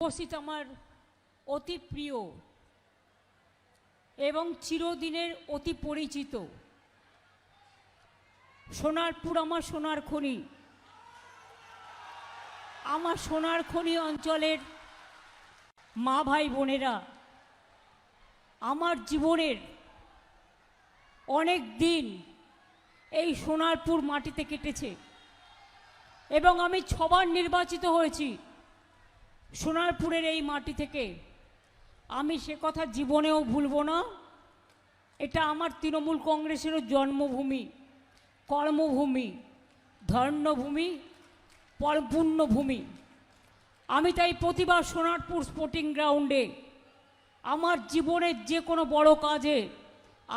উপস্থিত আমার অতি প্রিয় এবং চিরদিনের অতি পরিচিত সোনারপুর আমার সোনার খনি। আমার সোনার খনি অঞ্চলের মা ভাই বোনেরা, আমার জীবনের অনেক দিন এই সোনারপুর মাটিতে কেটেছে এবং আমি 6 বার নির্বাচিত হয়েছি সোনারপুরের এই মাটি থেকে। আমি সে কথা জীবনেও ভুলব না। এটা আমার তৃণমূল কংগ্রেসেরও জন্মভূমি, কর্মভূমি, ধর্মভূমি, পুণ্যভূমি। আমি তাই প্রতিবার সোনারপুর স্পোর্টিং গ্রাউন্ডে আমার জীবনের যে কোনো বড় কাজে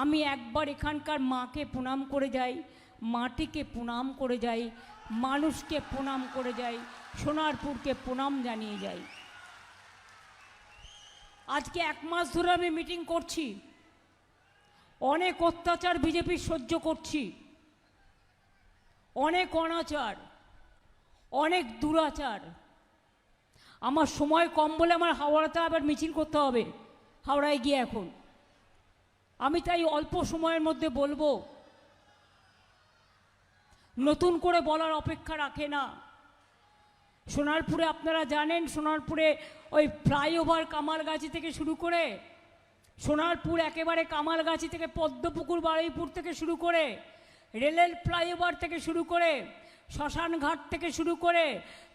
আমি একবার এখানকার মাকে প্রণাম করে যাই, মাটিকে প্রণাম করে যাই, মানুষকে প্রণাম করে যাই, সোনারপুরকে প্রণাম জানিয়ে যাই। আজকে 1 মাস ধরে আমি মিটিং করছি, অনেক অত্যাচার বিজেপি সহ্য করছি, অনেক অনাচার, অনেক দুরাচার। আমার সময় কম বলে আমার হাওড়াতে আবার মিছিল করতে হবে, হাওড়ায় গিয়ে এখন। আমি তাই অল্প সময়ের মধ্যে বলবো, নতুন করে বলার অপেক্ষা রাখে না। সোনারপুরে আপনারা জানেন, সোনারপুরে ওই ফ্লাইওভার কামালগাছি থেকে শুরু করে, সোনারপুর একেবারে কামালগাছি থেকে পদ্মপুকুর বারুইপুর থেকে শুরু করে, রেলের ফ্লাইওভার থেকে শুরু করে, শ্মশানঘাট থেকে শুরু করে,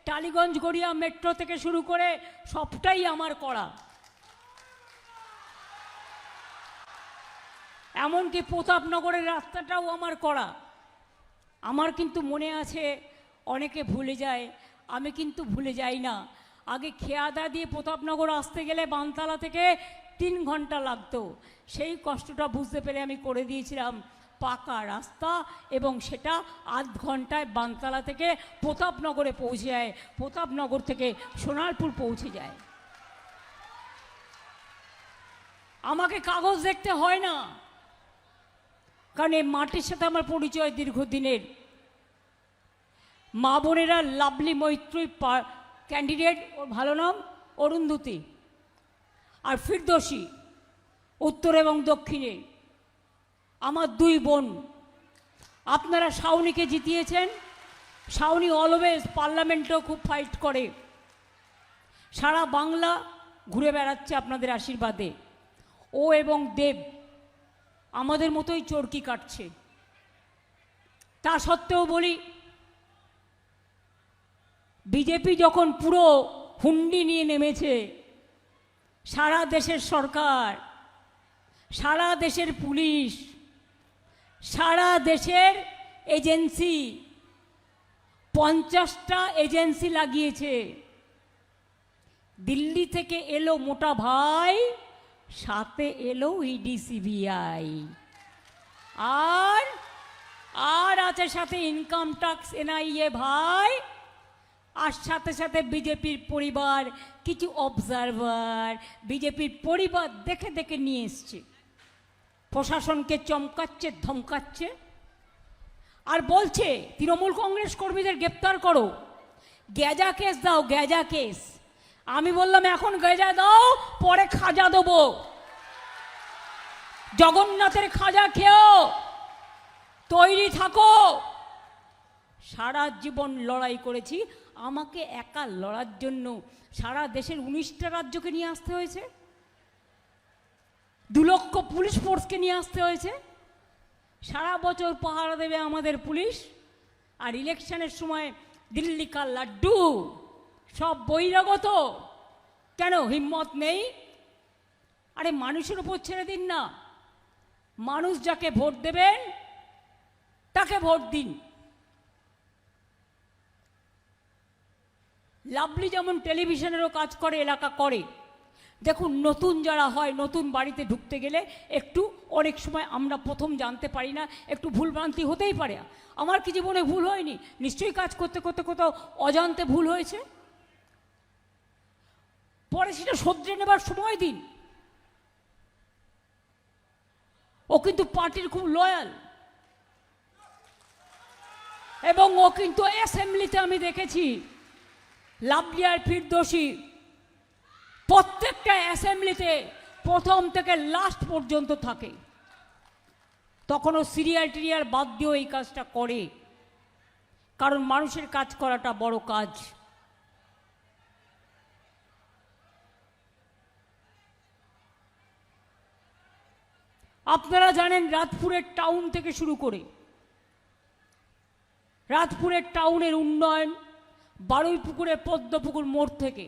টালিগঞ্জ গড়িয়া মেট্রো থেকে শুরু করে সবটাই আমার করা। এমনকি প্রতাপনগরের রাস্তাটাও আমার করা। আমার কিন্তু মনে আছে, অনেকে ভুলে যায়, আমি কিন্তু ভুলে যাই না। আগে খেয়াদা দিয়ে প্রতাপনগর আসতে গেলে বানতলা থেকে 3 ঘন্টা লাগতো। সেই কষ্টটা বুঝতে পেরে আমি করে দিয়েছিলাম পাকা রাস্তা, এবং সেটা 8 ঘন্টায় বানতলা থেকে প্রতাপনগরে পৌঁছে যায়, প্রতাপনগর থেকে সোনারপুর পৌঁছে যায়। আমাকে কাগজ দেখতে হয় না, কারণ এই মাটির সাথে আমার পরিচয় দীর্ঘদিনের। মা বোনেরা লাভলি মৈত্রী ক্যান্ডিডেট, ওর ভালো নাম অরুন্ধতী, আর ফিরদৌসী উত্তর এবং দক্ষিণে আমার 2 বোন। আপনারা শাওনিকে জিতিয়েছেন। শাওনি অলওয়েজ পার্লামেন্টেও খুব ফাইট করে, সারা বাংলা ঘুরে বেড়াচ্ছে আপনাদের আশীর্বাদে। ও এবং দেব আমাদের মতোই চরকি কাটছে। তা সত্ত্বেও বলি, বিজেপি যখন পুরো হুন্ডি নিয়ে নেমেছে, সারা দেশের সরকার, সারা দেশের পুলিশ, সারা দেশের এজেন্সি, 50টা এজেন্সি লাগিয়েছে। দিল্লি থেকে এলো মোটা ভাই, সাথে এলো ইডি সিবিআই, আর আছে সাথে ইনকাম ট্যাক্স এনআইএ ভাই, আর সাথে সাথে বিজেপির পরিবার, কিছু অবজারভার বিজেপির পরিবার দেখে দেখে নিয়ে এসছে। প্রশাসনকে চমকাচ্ছে, ধমকাচ্ছে, আর বলছে তৃণমূল কংগ্রেস কর্মীদের গ্রেপ্তার করো, গ্যাজা কেস দাও, গ্যাজা কেস। আমি বললাম এখন গ্যাজা দাও, পরে খাজা দেবো। জগন্নাথের খাজা খেয়েও তৈরি থাকো। সারা জীবন লড়াই করেছি, আমাকে একা লড়ার জন্য সারা দেশের 19টা রাজ্যকে নিয়ে আসতে হয়েছে, 2 লক্ষ পুলিশ ফোর্সকে নিয়ে আসতে হয়েছে। সারা বছর পাহারা দেবে আমাদের পুলিশ, আর ইলেকশনের সময় দিল্লি কা লাড্ডু সব বহিরাগত। কেন হিম্মত নেই? আরে মানুষের উপর ছেড়ে দিন না, মানুষ যাকে ভোট দেবেন তাকে ভোট দিন। লাভলি যেমন টেলিভিশনেরও কাজ করে, এলাকা করে। দেখুন, নতুন যারা হয়, নতুন বাড়িতে ঢুকতে গেলে একটু অনেক সময় আমরা প্রথম জানতে পারি না, একটু ভুলভ্রান্তি হতেই পারে। আমার কি জীবনে ভুল হয়নি? নিশ্চয়ই কাজ করতে করতে কোথাও অজান্তে ভুল হয়েছে, পরে সেটা শুধরে নেবার সময় দিন। ও কিন্তু পার্টির খুব লয়াল, এবং ও কিন্তু অ্যাসেম্বলিতে আমি দেখেছি লাভলি আর ফিরদৌসী প্রত্যেকটা অ্যাসেম্বলিতে প্রথম থেকে লাস্ট পর্যন্ত থাকে, তখনও সিরিয়াল টিরিয়াল বাদ দিয়েও এই কাজটা করে, কারণ মানুষের কাজ করাটা বড় কাজ। আপনারা জানেন রাতপুরের টাউন থেকে শুরু করে রাতপুরের টাউনের উন্নয়ন, বারুইপুকুরে পদ্মপুকুর মোড় থেকে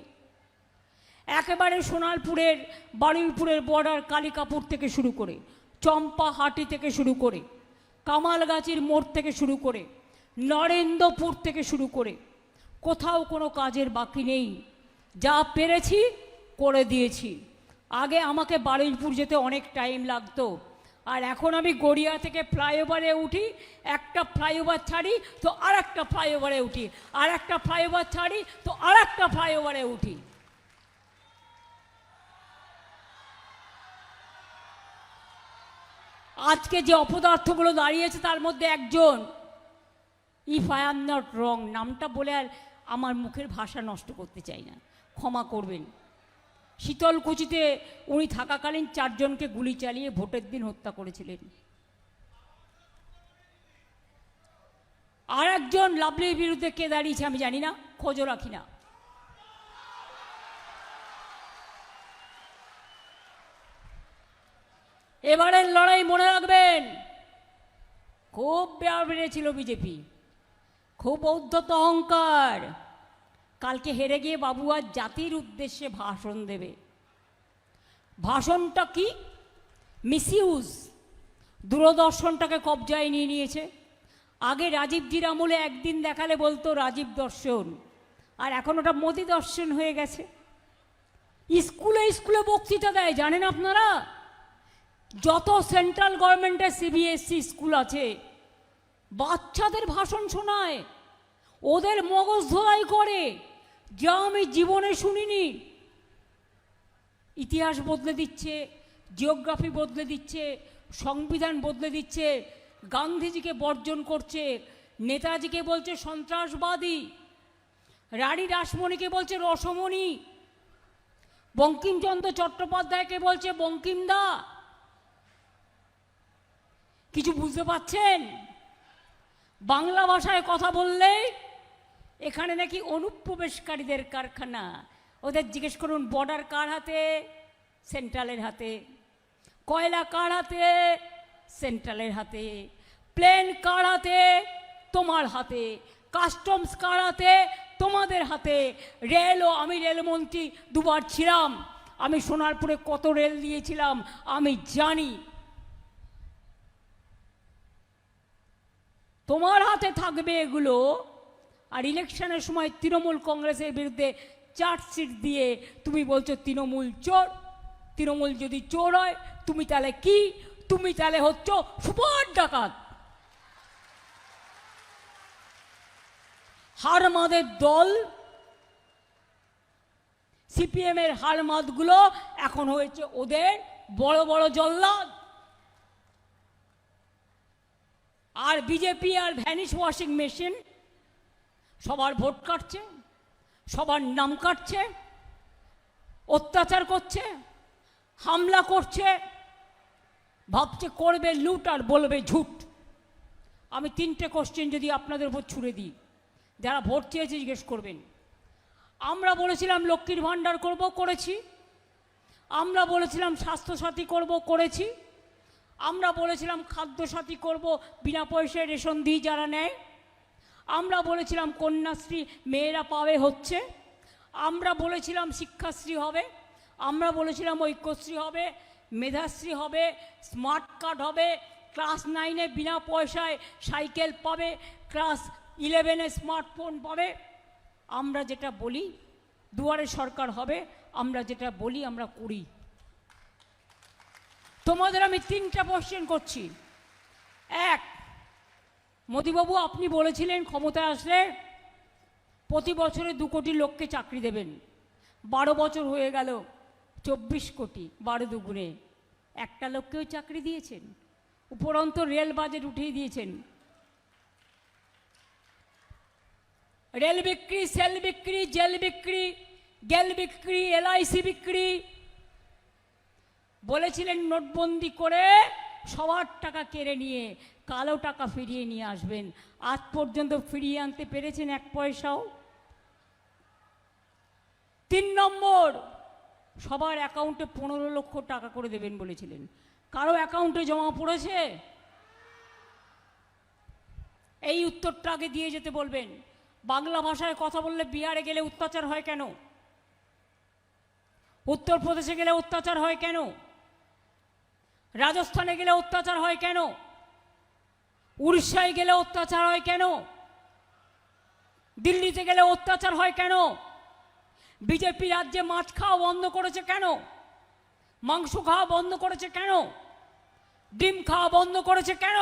একেবারে সোনারপুরের বারুইপুরের বর্ডার কালিকাপুর থেকে শুরু করে, চম্পাহাটি থেকে শুরু করে, কামালগাছির মোড় থেকে শুরু করে, নরেন্দ্রপুর থেকে শুরু করে কোথাও কোনো কাজের বাকি নেই। যা পেরেছি করে দিয়েছি। আগে আমাকে বারুইপুর যেতে অনেক টাইম লাগতো, আর এখন আমি গড়িয়া থেকে ফ্লাইওভারে উঠি, একটা ফ্লাইওভার ছাড়ি তো আর একটা ফ্লাইওভারে উঠি, আর একটা ফ্লাইওভার ছাড়ি তো আর একটা ফ্লাইওভারে উঠি। আজকে যে অপদার্থগুলো দাঁড়িয়েছে তার মধ্যে একজন, if I am not wrong, নামটা বলে আর আমার মুখের ভাষা নষ্ট করতে চাই না, ক্ষমা করবেন। শীতলকুচিতে উনি থাকাকালীন 4 জনকে গুলি চালিয়ে ভোটের দিন হত্যা করেছিলেন। আর একজন লাভলির বিরুদ্ধে কে দাঁড়িয়েছে আমি জানি না, খোঁজও রাখি না। এবারের লড়াই মনে রাখবেন, খুব বেড়েছিল বিজেপি, খুব ঔদ্ধত অহংকার। কালকে হেরে গিয়ে বাবু আজ জাতির উদ্দেশ্যে ভাষণ দেবে। ভাষণটা কি? মিসইউজ, দূরদর্শনটাকে কবজায় নিয়ে নিয়েছে। আগে রাজীবজির আমলে একদিন দেখালে বলতো রাজীব দর্শন, আর এখন ওটা মোদি দর্শন হয়ে গেছে। স্কুলে স্কুলে বক্তৃতা দেয়, জানেন আপনারা? যত সেন্ট্রাল গভর্নমেন্টের সিবিএসসি স্কুল আছে, বাচ্চাদের ভাষণ শোনায়, ওদের মগজ ধোলাই করে, যা আমি জীবনে শুনিনি। ইতিহাস বদলে দিচ্ছে, জিওগ্রাফি বদলে দিচ্ছে, সংবিধান বদলে দিচ্ছে, গান্ধীজিকে বর্জন করছে, নেতাজিকে বলছে সন্ত্রাসবাদী, রানী রাসমণিকে বলছে রসমণি, বঙ্কিমচন্দ্র চট্টোপাধ্যায়কে বলছে বঙ্কিমদা। কিছু বুঝতে পারছেন? বাংলা ভাষায় কথা বললে এখানে নাকি অনুপ্রবেশকারীদের কারখানা। ওদের জিজ্ঞেস করুন বর্ডার কার হাতে? সেন্ট্রালের হাতে। কয়লা কার হাতে? সেন্ট্রালের হাতে। প্লেন কার হাতে? তোমার হাতে। কাস্টমস কার হাতে? তোমাদের হাতে। রেলও, আমি রেলমন্ত্রী 2 বার ছিলাম, আমি সোনারপুরে কত রেল দিয়েছিলাম আমি জানি। তোমার হাতে থাকবে এগুলো। আর ইলেকশনের সময় তৃণমূল কংগ্রেসের বিরুদ্ধে চার্জশিট দিয়ে তুমি বলছো তৃণমূল চোর। তৃণমূল যদি চোর হয় তুমি তাহলে কি? তুমি তাহলে হচ্ছ সুপার ডাকাত। হারমাদের দল, সিপিএম এর হারমাদগুলো এখন হয়েছে ওদের বড় বড় জল্লাদ। আর বিজেপি আর ভ্যানিশ ওয়াশিং মেশিন সবার ভোট কাটছে, সবার নাম কাটছে, অত্যাচার করছে, হামলা করছে, ভাবছে করবে লুট আর বলবে ঝুট। আমি 3টে কোশ্চেন যদি আপনাদের উপর ছুড়ে দিই, যারা ভোট চেয়েছে জিজ্ঞেস করবেন। আমরা বলেছিলাম লক্ষ্মীর ভাণ্ডার করব, করেছি। আমরা বলেছিলাম স্বাস্থ্যসাথী করব, করেছি। আমরা বলেছিলাম খাদ্যসাথী করব, বিনা পয়সায় রেশন দিই যারা নেয়। আমরা বলেছিলাম কন্যাশ্রী মেয়েরা পাবে, হচ্ছে। আমরা বলেছিলাম শিক্ষাশ্রী হবে, আমরা বলেছিলাম ঐক্যশ্রী হবে, মেধাশ্রী হবে, স্মার্ট কার্ড হবে, ক্লাস 9-এ বিনা পয়সায় সাইকেল পাবে, ক্লাস 11-এ স্মার্টফোন পাবে। আমরা যেটা বলি, দুয়ারে সরকার হবে, আমরা যেটা বলি আমরা করি। তোমাদের আমি 3টা কোশ্চেন করছি। 1, মোদিবাবু আপনি বলেছিলেন ক্ষমতায় আসলে প্রতি বছরে 2 কোটি লোককে চাকরি দেবেন। 12 বছর হয়ে গেল, 24 কোটি, 12 দুগুণে। একটা লোককেও চাকরি দিয়েছেন? উপরন্ত রেল বাজেট উঠিয়ে দিয়েছেন। রেল বিক্রি, সেল বিক্রি, জেল বিক্রি, গেল বিক্রি, এলআইসি বিক্রি, বলেছিলেন নোটবন্দি করে সবার টাকা কেড়ে নিয়ে কালো টাকা ফিরিয়ে নিয়ে আসবেন। আজ পর্যন্ত ফিরিয়ে আনতে পেরেছেন এক পয়সাও? 3 নম্বর, সবার অ্যাকাউন্টে 15 লক্ষ টাকা করে দেবেন বলেছিলেন। কারো অ্যাকাউন্টে জমা পড়েছে? এই উত্তরটা আগে দিয়ে যেতে বলবেন। বাংলা ভাষায় কথা বললে বিহারে গেলে অত্যাচার হয় কেন? উত্তরপ্রদেশে গেলে অত্যাচার হয় কেন? রাজস্থানে গেলে অত্যাচার হয় কেন? উড়িষ্যায় গেলে অত্যাচার হয় কেন? দিল্লিতে গেলে অত্যাচার হয় কেন? বিজেপি রাজ্যে মাছ খাওয়া বন্ধ করেছে কেন? মাংস খাওয়া বন্ধ করেছে কেন? ডিম খাওয়া বন্ধ করেছে কেন?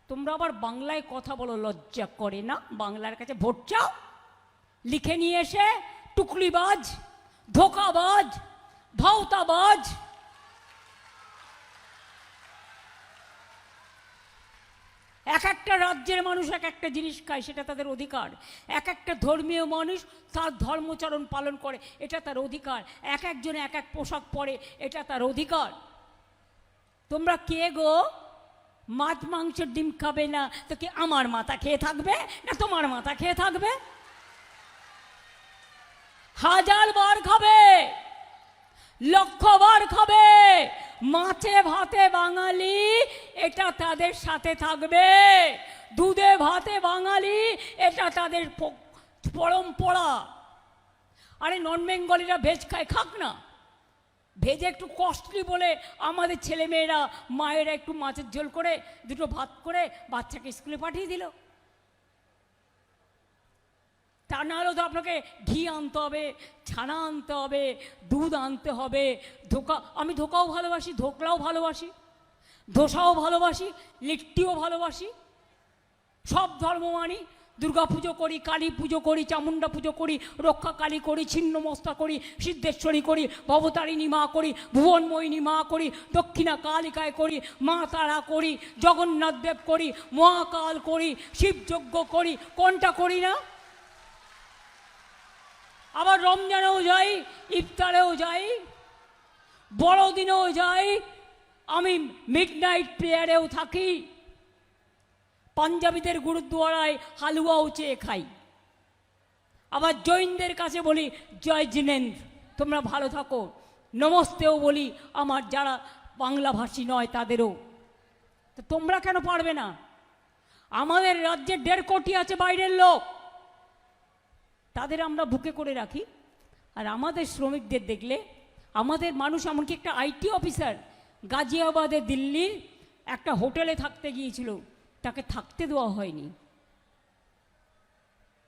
তোমরা আবার বাংলায় কথা বলো, লজ্জা করে না? বাংলার কাছে ভোট চাও, লিখে নিয়ে এসে টুকলিবাজ, ধোকাবাজ, ভাওতাবাজ। এক একটা রাজ্যের মানুষ এক একটা জিনিস খায়, সেটা তাদের অধিকার। এক একটা ধর্মীয় মানুষ তার ধর্মচরণ পালন করে, এটা তার অধিকার। এক একজনে এক এক পোশাক পরে, এটা তার অধিকার। তোমরা কে গো? মাছ মাংস ডিম খাবে না তো কি আমার মাথা খেয়ে থাকবে না তোমার মাথা খেয়ে থাকবে? 1000 বার খাবে, লক্ষ বার খাবে, মাছে ভাতে বাঙালি এটা তাদের সাথে থাকবে। দুধে ভাতে বাঙালি এটা তাদের পরম্পরা। আরে নন বেঙ্গলিরা ভেজ খায়, খাক না। ভেজে একটু কস্টলি বলে আমাদের ছেলেমেয়েরা মায়েরা একটু মাছের ঝোল করে 2টো ভাত করে বাচ্চাকে স্কুলে পাঠিয়ে দিল। তা না হলেও তো আপনাকে ঘি আনতে হবে, ছানা আনতে হবে, দুধ আনতে হবে। আমি ধোকাও ভালোবাসি, ধোকলাও ভালোবাসি, ধোসাও ভালোবাসি, লিট্টিও ভালোবাসি। সব ধর্ম মানি। দুর্গা পুজো করি, কালী পুজো করি, চামুণ্ডা পুজো করি, রক্ষা কালী করি, ছিন্নমস্তা করি, সিদ্ধেশ্বরী করি, ভবতারিণী মা করি, ভুবনমোহিনী মা করি, দক্ষিণা কালিকায় করি, মা তারা করি, জগন্নাথ দেব করি, মহাকাল করি, শিবযজ্ঞ করি। কোনটা করি না? আবার রমজানেও যাই, ইফতারেও যাই, বড়দিনেও যাই, আমি মিডনাইট প্রেয়ারেও থাকি, পাঞ্জাবিদের গুরুদ্বারায় হালুয়াও চেয়ে খাই। আবার জৈনদের কাছে বলি জয় জিনেন্দ্র, তোমরা ভালো থাকো। নমস্তেও বলি আমার যারা বাংলাভাষী নয় তাদেরও। তো তোমরা কেন পারবে না? আমাদের রাজ্যে 1.5 কোটি আছে বাইরের লোক, তাদের আমরা বুকে করে রাখি। আর আমাদের শ্রমিকদের দেখলে আমাদের মানুষ, এমনকি একটা আইটি অফিসার গাজিয়াবাদে দিল্লির একটা হোটেলে থাকতে গিয়েছিল, তাকে থাকতে দেওয়া হয়নি।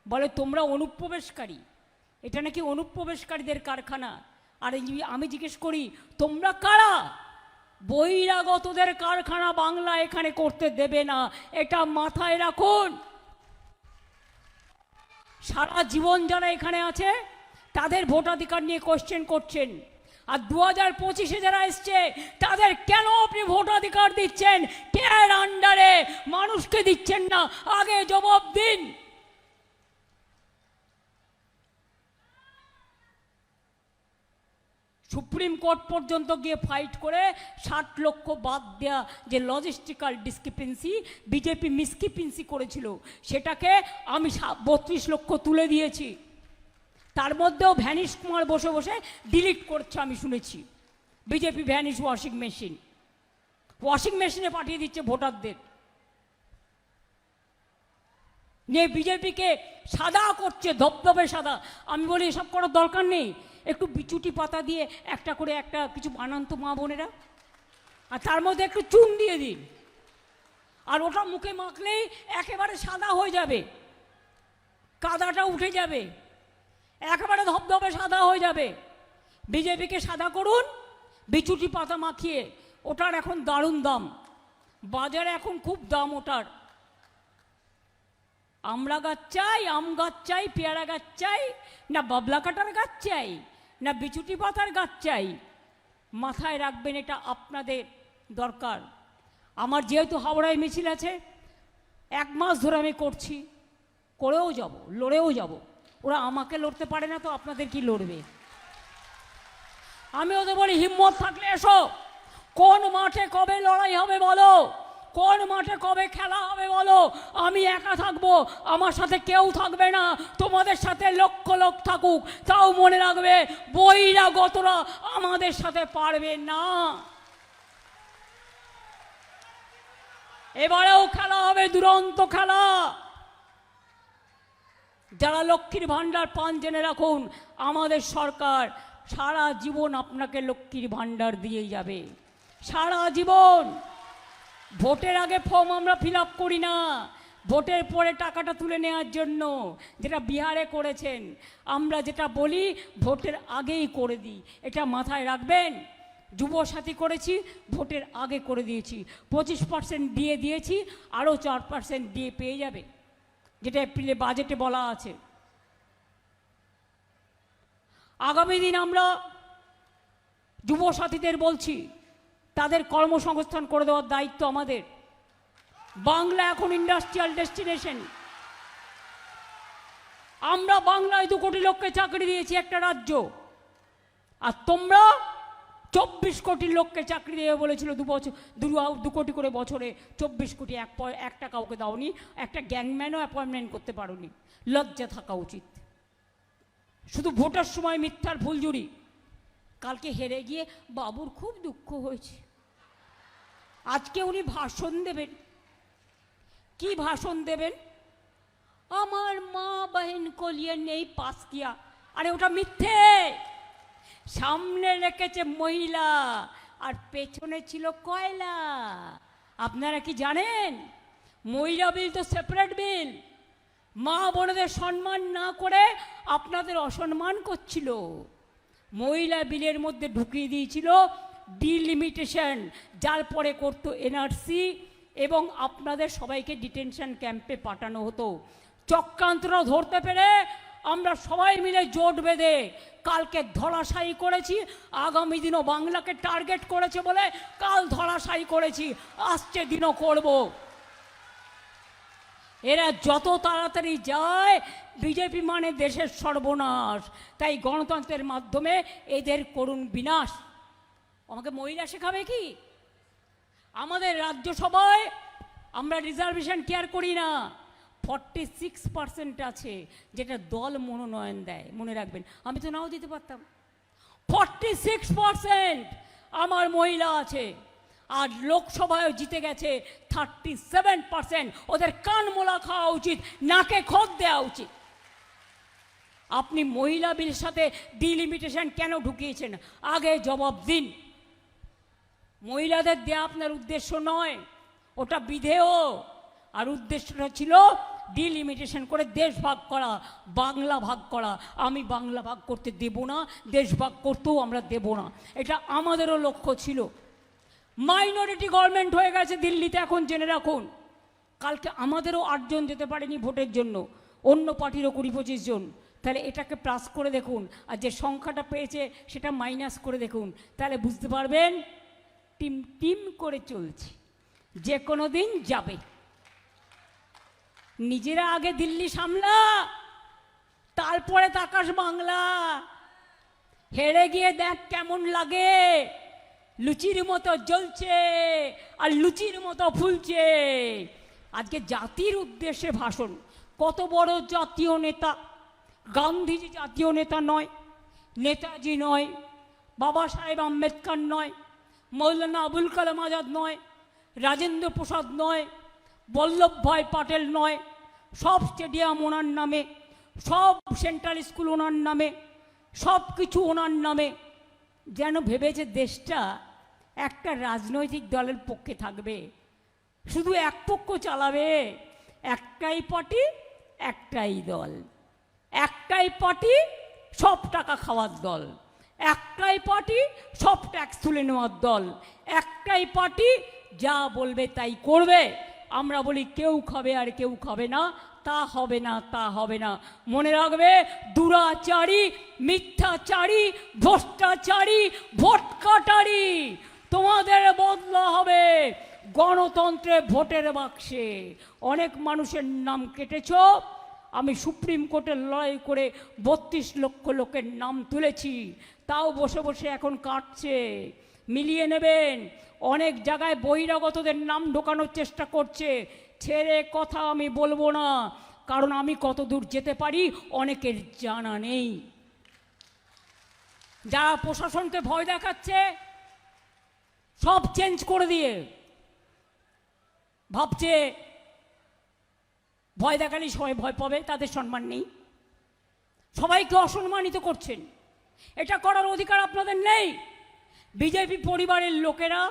বলে তোমরা অনুপ্রবেশকারী, এটা নাকি অনুপ্রবেশকারীদের কারখানা। আর আমি জিজ্ঞেস করি তোমরা কারা? বহিরাগতদের কারখানা বাংলা এখানে করতে দেবে না, এটা মাথায় রাখুন। সারা জীবন যারা এখানে আছে তাদের ভোটাধিকার নিয়ে কোশ্চেন করছেন, আর 2025-এ যারা এসছে তাদের কেন আপনি ভোটাধিকার দিচ্ছেন? কেয়ার আন্ডারে মানুষকে দিচ্ছেন না, আগে জবাব দিন। সুপ্রিম কোর্ট পর্যন্ত গিয়ে ফাইট করে 60 লক্ষ বাদ দেয়া যে লজিস্টিক্যাল ডিসক্রিপেন্সি বিজেপি মিসক্রিপেন্সি করেছিল, সেটাকে আমি 32 লক্ষ তুলে দিয়েছি। তার মধ্যেও ভ্যানিশ কুমার বসে বসে ডিলিট করছে আমি শুনেছি। বিজেপি ভ্যানিশ ওয়াশিং মেশিনে পাঠিয়ে দিচ্ছে ভোটারদের নিয়ে, বিজেপিকে সাদা করছে, ধবধবে সাদা। আমি বলি এসব করার দরকার নেই, একটু বিচুটি পাতা দিয়ে একটা করে একটা কিছু বানান তো মা বোনেরা, আর তার মধ্যে একটু চুন দিয়ে দিন, আর ওটা মুখে মাখলেই একেবারে সাদা হয়ে যাবে, কাদাটা উঠে যাবে, একেবারে ধবধবে সাদা হয়ে যাবে। বিজেপিকে সাদা করুন বিচুটি পাতা মাখিয়ে। ওটার এখন দারুণ দাম, বাজারে এখন খুব দাম ওটার। আমড়া গাছ চাই, আম গাছ চাই, পেয়ারা গাছ চাই, না বাবলা কাটার গাছ চাই, না বিচুটি পাতার গাছ চাই? মাথায় রাখবেন, এটা আপনাদের দরকার। আমার যেহেতু হাওড়ায় মিছিল আছে, 1 মাস ধরে আমি করছি, করেও যাব, লড়েও যাব। ওরা আমাকে লড়তে পারে না, তো আপনাদের কি লড়বে? আমি ওদের বলি, হিম্মত থাকলে এসো। কোন মাঠে কবে লড়াই হবে বলো, কোন মাঠে কবে খেলা হবে বলো। আমি একা থাকবো, আমার সাথে কেউ থাকবে না। তোমাদের সাথে লক্ষ লোক থাকুক, তাও মনে রাখবে বহিরাগতরা আমাদের সাথে পারবে না। এবারেও খেলা হবে দুরন্ত খেলা। যারা লক্ষ্মীর ভাণ্ডার পান জেনে রাখুন, আমাদের সরকার সারা জীবন আপনাকে লক্ষ্মীর ভাণ্ডার দিয়েই যাবে, সারা জীবন। ভোটের আগে ফর্ম আমরা ফিল আপ করি না, ভোটের পরে টাকাটা তুলে নেওয়ার জন্য, যেটা বিহারে করেছেন। আমরা যেটা বলি ভোটের আগেই করে দিই, এটা মাথায় রাখবেন। যুবসাথী করেছি, ভোটের আগে করে দিয়েছি, 25% দিয়ে দিয়েছি, আরও 4% দিয়ে পেয়ে যাবে, যেটা এপ্রিলে বাজেটে বলা আছে। আগামী দিন আমরা যুবসাথীদের বলছি, তাদের কর্মসংস্থান করে দেওয়ার দায়িত্ব আমাদের। বাংলা এখন ইন্ডাস্ট্রিয়াল ডেস্টিনেশন। আমরা বাংলায় 2 কোটি লোককে চাকরি দিয়েছি, একটা রাজ্য। আর তোমরা 24 কোটি লোককে চাকরি দেবে বলেছিল 2 কোটি করে বছরে, 24 কোটি একটা কাউকে দাওনি, একটা গ্যাংম্যানও অ্যাপয়েন্টমেন্ট করতে পারোনি। লজ্জা থাকা উচিত। শুধু ভোটের সময় মিথ্যার ফুলঝুরি। কালকে হেরে গিয়ে বাবুর খুব দুঃখ হয়েছে। আজকে উনি ভাষণ দেবেন। কি ভাষণ দেবেন? আমার মা बहन को लिए नहीं पास किया। আরে ওটা মিথ্যে। সামনে রেখেছে মহিলা আর পেছনে ছিল কয়লা। আপনারা কি জানেন? মহিলা বিল তো সেপারেট বিল। মা বোনদের সম্মান না করে আপনাদের অসম্মান করছিল। মহিলা বিলের মধ্যে ঢুকিয়ে দিয়েছিল ডিলিমিটেশন, যার পরে করতো এনআরসি, এবং আপনাদের সবাইকে ডিটেনশন ক্যাম্পে পাঠানো হতো। চক্রান্তরা ধরতে পেরে আমরা সবাই মিলে জোট বেঁধে কালকে ধরাশায়ী করেছি। আগামী দিনও বাংলাকে টার্গেট করেছে বলে কাল ধরাশায়ী করেছি, আসছে দিনও করব। এরা যত তাড়াতাড়ি যায়, বিজেপি মানে দেশের সর্বনাশ। তাই গণতন্ত্রের মাধ্যমে এদের করুণ বিনাশ। আমাকে মহিলা শেখাবে কি? আমাদের রাজ্যসভায় আমরা রিজার্ভেশন কেয়ার করি না, 46% আছে, যেটা দল মনোনয়ন দেয়। মনে রাখবেন, আমি তো নাও দিতে পারতাম। 46% আমার মহিলা আছে। আর লোকসভায় জিতে গেছে 37%। ওদের কান মোলা খাওয়া উচিত, নাকে খত দেওয়া উচিত। আপনি মহিলা বিলের সাথে ডিলিমিটেশন কেন ঢুকিয়েছেন? আগে জবাব দিন। মহিলাদের দেয়া আপনার উদ্দেশ্য নয়, ওটা বিধেয়। আর উদ্দেশ্যটা ছিল ডিলিমিটেশন করে দেশ ভাগ করা, বাংলা ভাগ করা। আমি বাংলা ভাগ করতে দেব না, দেশ ভাগ করতেও আমরা দেব না, এটা আমাদেরও লক্ষ্য ছিল। মাইনরিটি গভর্নমেন্ট হয়ে গেছে দিল্লিতে এখন, জেনে রাখুন। কালকে আমাদেরও 8 জন যেতে পারেনি ভোটের জন্য, অন্য পার্টিরও 20-25 জন। তাহলে এটাকে প্লাস করে দেখুন, আর যে সংখ্যাটা পেয়েছে সেটা মাইনাস করে দেখুন, তাহলে বুঝতে পারবেন টিম টিম করে চলছে, যে কোনো দিন যাবে। নিজেরা আগে দিল্লি সামলা, তারপরে তাকাস বাংলা। হেরে গিয়ে দেখ কেমন লাগে, লুচির মতো জ্বলছে আর লুচির মতো ফুলছে। আজকে জাতির উদ্দেশ্যে ভাষণ। কত বড় জাতীয় নেতা! গান্ধীজি জাতীয় নেতা নয়, নেতাজি নয়, বাবা সাহেব আম্বেদকর নয়, মৌলানা আবুল কালাম আজাদ নয়, রাজেন্দ্র প্রসাদ নয়, বল্লভভাই পাটেল নয়। সব স্টেডিয়াম ওনার নামে, সব সেন্ট্রাল স্কুল ওনার নামে, সব কিছু ওনার নামে। যেন ভেবেছে দেশটা একটা রাজনৈতিক দলের পক্ষে থাকবে, শুধু এক পক্ষ চালাবে। একটাই পার্টি, একটাই দল, একটাই পার্টি, সব টাকা খাওয়ার দল, একটাই পার্টি, সব ট্যাক্স তুলে নেওয়ার দল, একটাই পার্টি, যা বলবে তাই করবে। আমরা বলি কেউ খাবে আর কেউ খাবে না, তা হবে না, তা হবে না। মনে রাখবে, দুরাচারী, মিথ্যাচারী, ভ্রষ্টাচারী, ভোট কাটারি, তোমাদের বদলা হবে গণতন্ত্রে ভোটের বাক্সে। অনেক মানুষের নাম কেটেছ, আমি সুপ্রিম কোর্টে লড়াই করে 32 লক্ষ লোকের নাম তুলেছি, তাও বসে বসে এখন কাটছে। মিলিয়ে নেবেন, অনেক জায়গায় বহিরাগতদের নাম ঢোকানোর চেষ্টা করছে। ছেড়ে কথা আমি বলবো না, কারণ আমি কত দূর যেতে পারি অনেকের জানা নেই। যারা প্রশাসনকে ভয় দেখাচ্ছে, সব চেঞ্জ করে দিয়ে ভাবছে ভয় দেখালেই সবাই ভয় পাবে, তাদের সম্মান নেই, সবাইকে অসম্মানিত করছেন। এটা করার অধিকার আপনাদের নেই। বিজেপি পরিবারের লোকেরা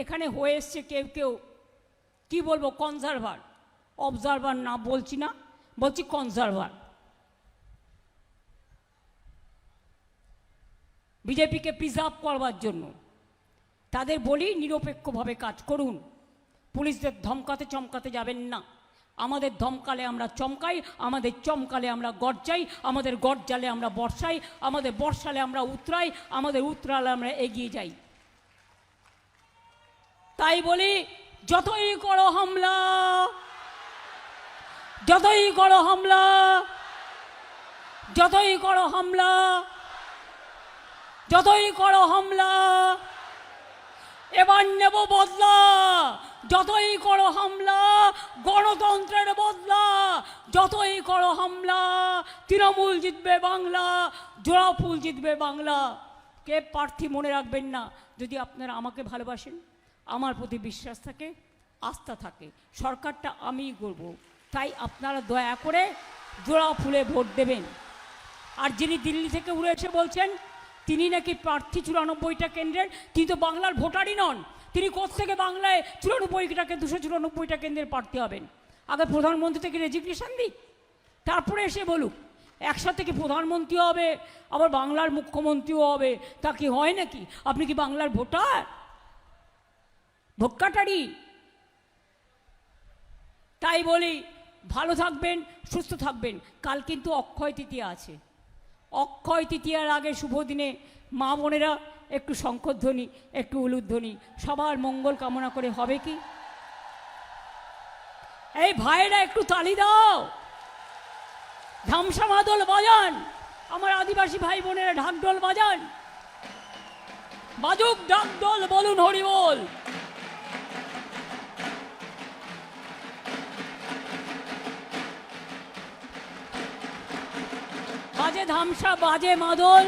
এখানে হয়ে এসছে, কেউ কেউ কি বলবো, কনজারভার, অবজারভার না বলছি না, বলছি কনজারভার। বিজেপিকে প্রিজার্ভ করবার জন্য তাদের বলি নিরপেক্ষভাবে কাজ করুন। পুলিশদের ধমকাতে চমকাতে যাবেন না। আমাদের ধমকালে আমরা চমকাই, আমাদের চমকালে আমরা গর্জাই, আমাদের গর্জালে আমরা বর্ষাই, আমাদের বর্ষালে আমরা উতরাই, আমাদের উতরালে আমরা এগিয়ে যাই। তাই বলি, যতই করো হামলা, যতই করো হামলা, যতই করো হামলা, যতই করো হামলা, এবার নেব বদলা। যতই করো হামলা, গণতন্ত্রের বদলা। যতই করো হামলা, তৃণমূল জিতবে বাংলা, জোড়া ফুল জিতবে বাংলা। কে প্রার্থী মনে রাখবেন না, যদি আপনারা আমাকে ভালোবাসেন, আমার প্রতি বিশ্বাস থাকে, আস্থা থাকে, সরকারটা আমিই করব। তাই আপনারা দয়া করে জোড়া ফুলে ভোট দেবেন। আর যিনি দিল্লি থেকে উড়ে এসে বলছেন তিনি নাকি প্রার্থী 94টা কেন্দ্রের, তিনি তো বাংলার ভোটারই নন। তিনি কোত্থেকে বাংলায় 94টাকে 294টা কেন্দ্রের প্রার্থী হবেন? আগে প্রধানমন্ত্রী থেকে রেজিগনেশন দিই, তারপরে এসে বলুক। একসাথে কি প্রধানমন্ত্রী হবে আবার বাংলার মুখ্যমন্ত্রীও হবে? তা কি হয় নাকি? আপনি কি বাংলার ভোটার? ভোট কাটারি। তাই বলি, ভালো থাকবেন, সুস্থ থাকবেন। কাল কিন্তু অক্ষয় তৃতীয়া আছে। অক্ষয় তৃতীয়ার আগে শুভ দিনে মা বোনেরা একটু শঙ্খধ্বনি, একটু উলুধ্বনি, সবার মঙ্গল কামনা করে হবে কি? এই ভাইরা একটু তালি দাও, ধামসা মাদল বাজান, আমার আদিবাসী ভাই বোনেরা ঢাকঢোল বাজান, বাজুক ঢাকঢোল, বলুন হরি বল। বাজে ধামসা, বাজে মাদল,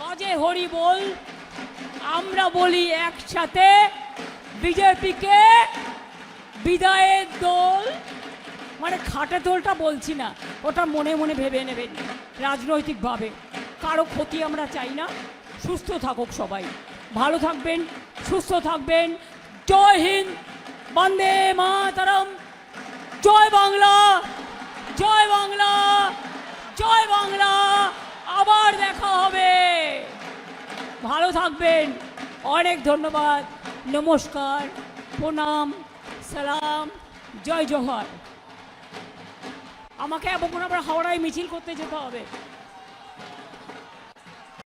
বাজে হরি বল। আমরা বলি একসাথে, বিজেপিকে বিদায়ের দোল। মানে খাটে দোলটা বলছি না, ওটা মনে মনে ভেবে নেবেন রাজনৈতিকভাবে। কারো ক্ষতি আমরা চাই না। সুস্থ থাকুক সবাই, ভালো থাকবেন, সুস্থ থাকবেন। জয় হিন্দ, বন্দে মাতরম, জয় বাংলা, জয় বাংলা, জয় বাংলা। আবার দেখা হবে। ভালো থাকবেন। অনেক ধন্যবাদ। নমস্কার, প্রণাম, সালাম, জয় জোহর। আমাকে এখন আবার হাওড়ায় মিছিল করতে যেতে হবে।